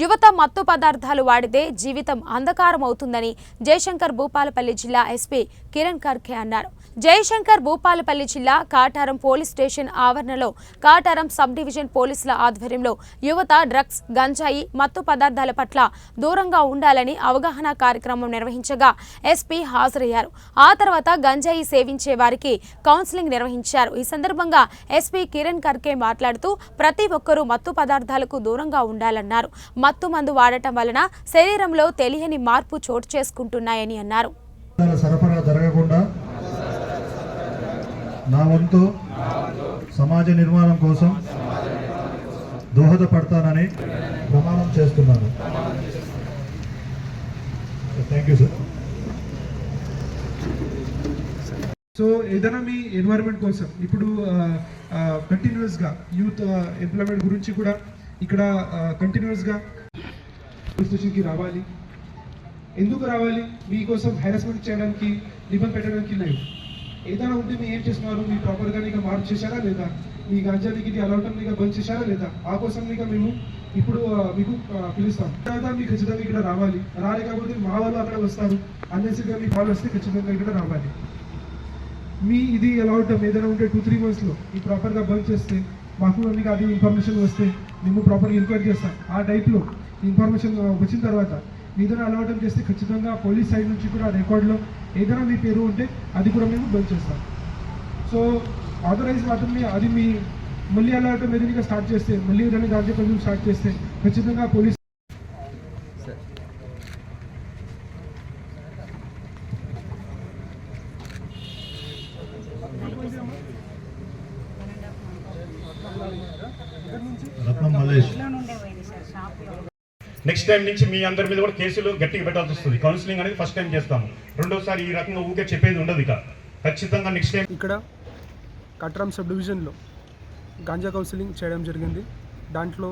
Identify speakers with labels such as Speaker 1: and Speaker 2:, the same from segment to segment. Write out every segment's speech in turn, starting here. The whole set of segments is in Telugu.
Speaker 1: యువత మత్తు పదార్థాలు వాడితే జీవితం అంధకారం అవుతుందని జయశంకర్ భూపాలపల్లి జిల్లా ఎస్పీ కిరణ్ ఖర్గే అన్నారు. జయశంకర్ భూపాలపల్లి జిల్లా కాటారం పోలీస్ స్టేషన్ ఆవరణలో కాటారం సబ్ డివిజన్ పోలీసుల ఆధ్వర్యంలో యువత డ్రగ్స్, గంజాయి, మత్తు పదార్థాల పట్ల దూరంగా ఉండాలని అవగాహన కార్యక్రమం నిర్వహించగా ఎస్పీ హాజరయ్యారు. ఆ తర్వాత గంజాయి సేవించే వారికి కౌన్సిలింగ్ నిర్వహించారు. ఈ సందర్భంగా ఎస్పీ కిరణ్ ఖర్గే మాట్లాడుతూ ప్రతి ఒక్కరూ మత్తు పదార్థాలకు దూరంగా ఉండాలన్నారు. మత్తు మందు వాడటం వలన శరీరంలో తెలియని మార్పు చోటు చేసుకుంటున్నాయని అన్నారు.
Speaker 2: సరఫరా జరగకుండా నా వంతు సమాజ నిర్మాణం కోసం దోహదపడతానని ప్రమాణం చేస్తున్నాను. Thank you sir.
Speaker 3: సో ఏదైనా మీ ఎన్వైరన్మెంట్ కోసం ఇప్పుడు కంటిన్యూస్గా యూత్ ఎంప్లాయ్మెంట్ గురించి కూడా ఇక్కడ కంటిన్యూస్గా పోలీస్ స్టేషన్కి రావాలి. ఎందుకు రావాలి? మీకోసం హెరాస్మెంట్ చేయడానికి, నిబంధన పెట్టడానికి లేదు. ఏదైనా ఉంటే మీరు ఏం చేస్తున్నారు, మీరు ప్రాపర్గా నీకు మార్పు చేశారా లేదా, మీ గంజానికి అలవటం నీకు బంద్ చేశారా లేదా, ఆ కోసం నీకు మేము ఇప్పుడు మీకు పిలుస్తాం. తర్వాత మీకు ఖచ్చితంగా ఇక్కడ రావాలి. రాలేకపోతే మా వాళ్ళు అక్కడ వస్తారు. అన్నెసరిగా మీ కాల్ వస్తే ఖచ్చితంగా ఇక్కడ రావాలి. మీ ఇది ఎలా ఉంటాం ఏదైనా ఉంటే 2-3 monthsలో ఈ ప్రాపర్గా బంద్ చేస్తే మాకు మీకు అది ఇన్ఫర్మేషన్ వస్తే మేము ప్రాపర్గా ఎంక్వైరీ చేస్తాం. ఆ టైప్లో ఇన్ఫర్మేషన్ వచ్చిన తర్వాత ఏదైనా అలవాటం చేస్తే ఖచ్చితంగా పోలీస్ సైడ్ నుంచి కూడా రికార్డులో ఏదైనా మీ పేరు ఉంటే అది కూడా మేము బంద్ చేస్తాం. సో ఆథరైజ్ మాత్రమే అది మీ మళ్ళీ అలవాటం ఏదైనా స్టార్ట్ చేస్తే, మళ్ళీ ఏదైనా గాంజా కన్జ్యూమ్ స్టార్ట్ చేస్తే ఖచ్చితంగా పోలీస్
Speaker 4: నెక్స్ట్ టైం నుంచి మీ అందరి మీద కూడా కేసులు గట్టిగా పెట్టాల్సి వస్తుంది. కౌన్సిలింగ్ అనేది ఫస్ట్ టైం చేస్తాము. రెండోసారి ఈ రకంగా ఊరికే చెప్పేది ఉండదు. ఇక ఖచ్చితంగా నెక్స్ట్ టైం
Speaker 3: ఇక్కడ కాటారం సబ్ డివిజన్లో గాంజా కౌన్సిలింగ్ చేయడం జరిగింది. దాంట్లో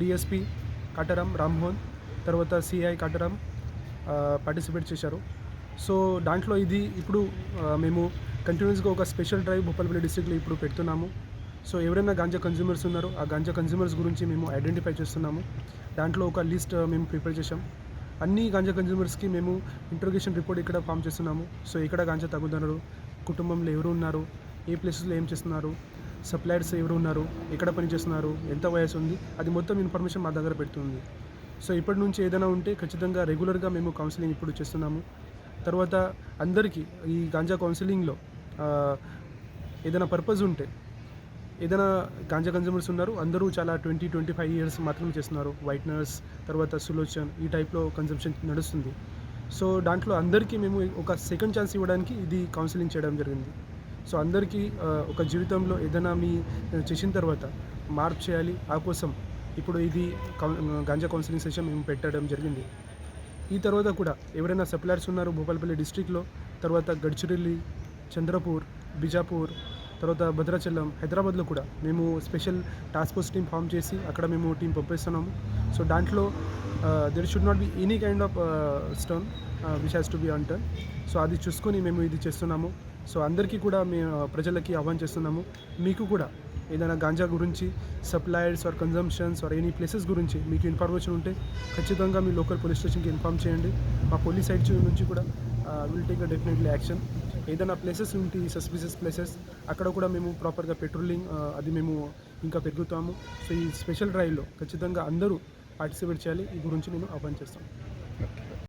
Speaker 3: డిఎస్పి కాటారం రామ్మోహన్, తర్వాత సిఐ కాటారం పార్టిసిపేట్ చేశారు. సో దాంట్లో ఇది ఇప్పుడు మేము కంటిన్యూస్గా ఒక స్పెషల్ డ్రైవ్ భూపాలపల్లి డిస్ట్రిక్ట్లో ఇప్పుడు పెడుతున్నాము. సో ఎవరైనా గాంజా కన్జ్యూమర్స్ ఉన్నారో ఆ గాంజా కన్జ్యూమర్స్ గురించి మేము ఐడెంటిఫై చేస్తున్నాము. దాంట్లో ఒక లిస్ట్ మేము ప్రిపేర్ చేసాం. అన్ని గాంజా కన్జ్యూమర్స్కి మేము ఇంట్రోగేషన్ రిపోర్ట్ ఇక్కడ ఫామ్ చేస్తున్నాము. సో ఇక్కడ గాంజా తగ్గుతున్నారు, కుటుంబంలో ఎవరు ఉన్నారు, ఏ ప్లేసెస్లో ఏం చేస్తున్నారు, సప్లయర్స్ ఎవరు ఉన్నారు, ఎక్కడ పని చేస్తున్నారు, ఎంత వయసు ఉంది, అది మొత్తం ఇన్ఫర్మేషన్ మా దగ్గర పెడుతుంది. సో ఇప్పటి నుంచి ఏదైనా ఉంటే ఖచ్చితంగా రెగ్యులర్గా మేము కౌన్సిలింగ్ ఇప్పుడు చేస్తున్నాము. తర్వాత అందరికీ ఈ గాంజా కౌన్సిలింగ్లో ఏదైనా పర్పస్ ఉంటే, ఏదైనా గాంజా కన్జ్యూమర్స్ ఉన్నారు అందరూ చాలా 20-25 years మాత్రమే చేస్తున్నారు. వైట్నర్స్, తర్వాత సులోచన్, ఈ టైప్లో కన్జంప్షన్ నడుస్తుంది. సో దాంట్లో అందరికీ మేము ఒక సెకండ్ ఛాన్స్ ఇవ్వడానికి ఇది కౌన్సిలింగ్ చేయడం జరిగింది. సో అందరికీ ఒక జీవితంలో ఏదైనా మీ చేసిన తర్వాత మార్పు చేయాలి, ఆ కోసం ఇప్పుడు ఇది గాంజా కౌన్సిలింగ్ సెషన్ మేము పెట్టడం జరిగింది. ఈ తర్వాత కూడా ఎవరైనా సప్లయర్స్ ఉన్నారు భూపాలపల్లి డిస్ట్రిక్ట్లో, తర్వాత గడ్చిరోలి, చంద్రపూర్, బిజాపూర్, తర్వాత భద్రాచలం, హైదరాబాద్లో కూడా మేము special task force team form చేసి అక్కడ మేము టీం పంపిస్తున్నాము. సో దాంట్లో there should not be any kind of stone which has to be on turn. So అది చూసుకొని మేము ఇది చేస్తున్నాము. సో అందరికీ కూడా మేము ప్రజలకి ఆహ్వానం చేస్తున్నాము. మీకు కూడా ఏదైనా గాంజా గురించి, suppliers or consumptions or any places గురించి మీకు ఇన్ఫర్మేషన్ ఉంటే ఖచ్చితంగా మీ లోకల్ పోలీస్ స్టేషన్కి ఇన్ఫార్మ్ చేయండి. మా పోలీస్ సైడ్ నుంచి కూడా విల్ టేక్ డెఫినెట్లీ యాక్షన్. ఏదైనా ప్లేసెస్ ఉంటే సస్పిషియస్ ప్లేసెస్ అక్కడ కూడా మేము ప్రాపర్గా పెట్రోలింగ్ అది మేము ఇంకా పెరుగుతాము. సో ఈ స్పెషల్ డ్రైవ్లో ఖచ్చితంగా అందరూ పార్టిసిపేట్ చేయాలి. ఈ గురించి నేను ఆహ్వానం చేస్తాను.